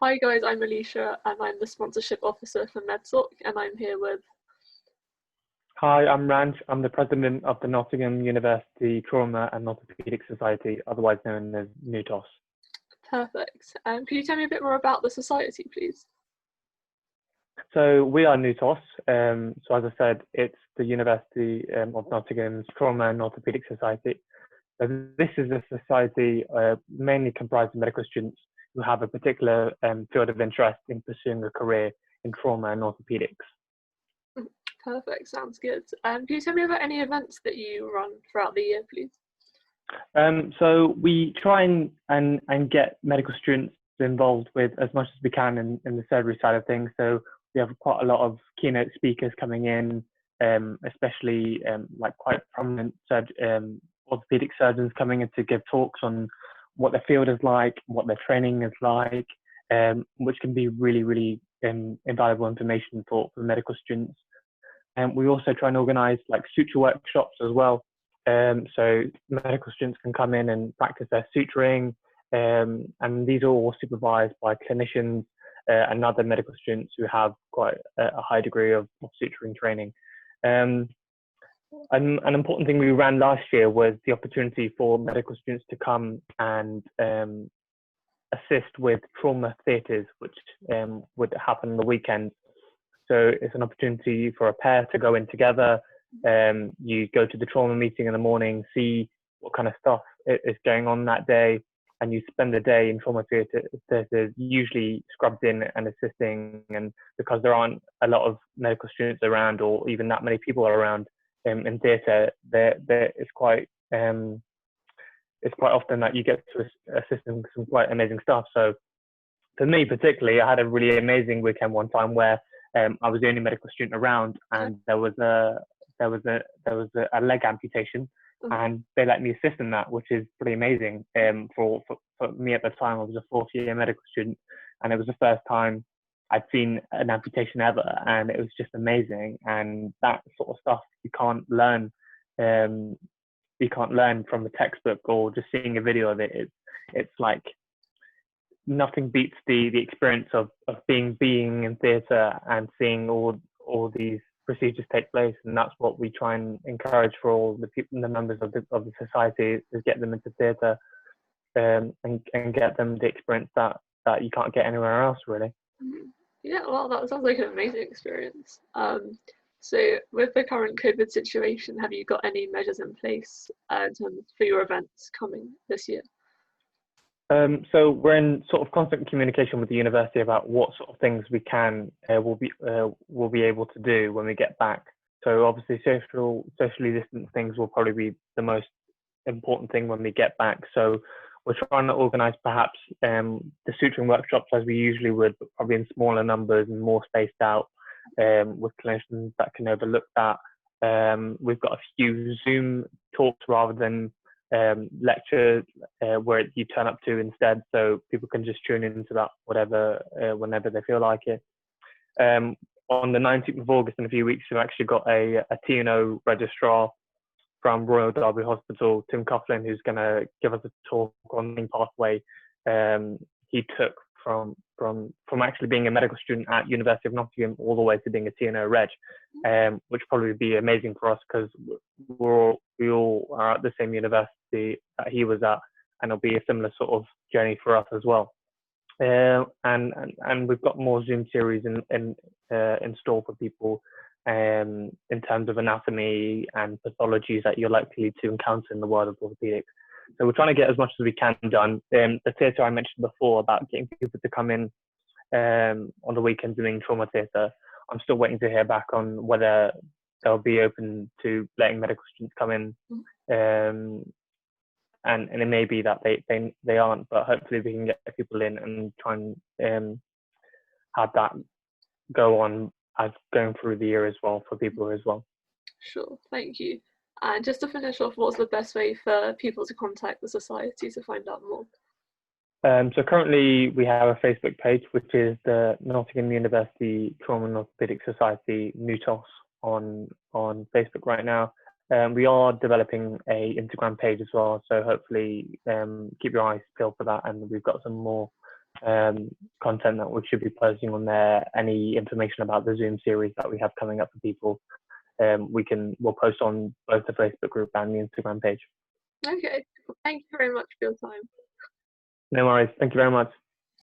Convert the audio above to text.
Hi guys, I'm Alicia and I'm the sponsorship officer for MedSoc, and I'm here with... Hi, I'm Rand. I'm the president of the Nottingham University Trauma and Orthopaedic Society, otherwise known as NUTOS. Perfect. Can you tell me a bit more about the society, please? So we are NUTOS. So as I said, it's the University of Nottingham's Trauma and Orthopaedic Society. So this is a society mainly comprised of medical students who have a particular field of interest in pursuing a career in trauma and orthopaedics. Perfect, sounds good. Can you tell me about any events that you run throughout the year, please? So we try and get medical students involved with as much as we can in the surgery side of things. So we have quite a lot of keynote speakers coming in, especially like quite prominent orthopedic surgeons coming in to give talks on what their field is like, what their training is like, which can be really invaluable information for medical students. And we also try and organise like suture workshops as well. So medical students can come in and practice their suturing, and these are all supervised by clinicians and other medical students who have quite a high degree of suturing training. An important thing we ran last year was the opportunity for medical students to come and assist with trauma theatres, which would happen on the weekend. So it's an opportunity for a pair to go in together. You go to the trauma meeting in the morning, see what kind of stuff is going on that day, and you spend the day in trauma theatres, usually scrubbed in and assisting. And because there aren't a lot of medical students around, or even that many people around in theatre, it's quite often that you get to assist in some quite amazing stuff. So for me particularly, I had a really amazing weekend one time where I was the only medical student around, and there was a leg amputation, and they let me assist in that, which is pretty amazing. For me at the time, I was a fourth year medical student, and it was the first time I'd seen an amputation ever, and it was just amazing. And that sort of stuff you can't learn from a textbook or just seeing a video of it. It's like nothing beats the experience of being in theatre and seeing all these procedures take place. And that's what we try and encourage for all the people, the members of the society, is get them into theatre and get them the experience that you can't get anywhere else, really. Yeah, well, that sounds like an amazing experience. So with the current COVID situation, have you got any measures in place for your events coming this year? So we're in sort of constant communication with the university about what sort of things we can will be able to do when we get back. So obviously socially distant things will probably be the most important thing when we get back. So we're trying to organise perhaps the suturing workshops as we usually would, but probably in smaller numbers and more spaced out, with clinicians that can overlook that. We've got a few Zoom talks rather than lectures where you turn up to instead, so people can just tune into that whenever they feel like it. On the 19th of August, in a few weeks, we've actually got a T&O registrar from Royal Derby Hospital, Tim Coughlin, who's going to give us a talk on the pathway he took from actually being a medical student at University of Nottingham all the way to being a T&O reg, which probably would be amazing for us because we all are at the same university that he was at, and it'll be a similar sort of journey for us as well. And we've got more Zoom series in store for people in terms of anatomy and pathologies that you're likely to encounter in the world of orthopedics. So we're trying to get as much as we can done. The theatre I mentioned before about getting people to come in on the weekend doing trauma theatre, I'm still waiting to hear back on whether they'll be open to letting medical students come in. And it may be that they aren't, but hopefully we can get people in and try and have that go on as going through the year as well for people as well. Sure, thank you. And just to finish off, what's the best way for people to contact the society to find out more? So currently we have a Facebook page, which is the Nottingham University Trauma and Orthopaedic Society, NUTOS, on Facebook right now. We are developing a Instagram page as well, so hopefully keep your eyes peeled for that, and we've got some more content that we should be posting on there, any information about the Zoom series that we have coming up for people, we'll post on both the Facebook group and the Instagram page. Okay, well, thank you very much for your time. No worries. Thank you very much.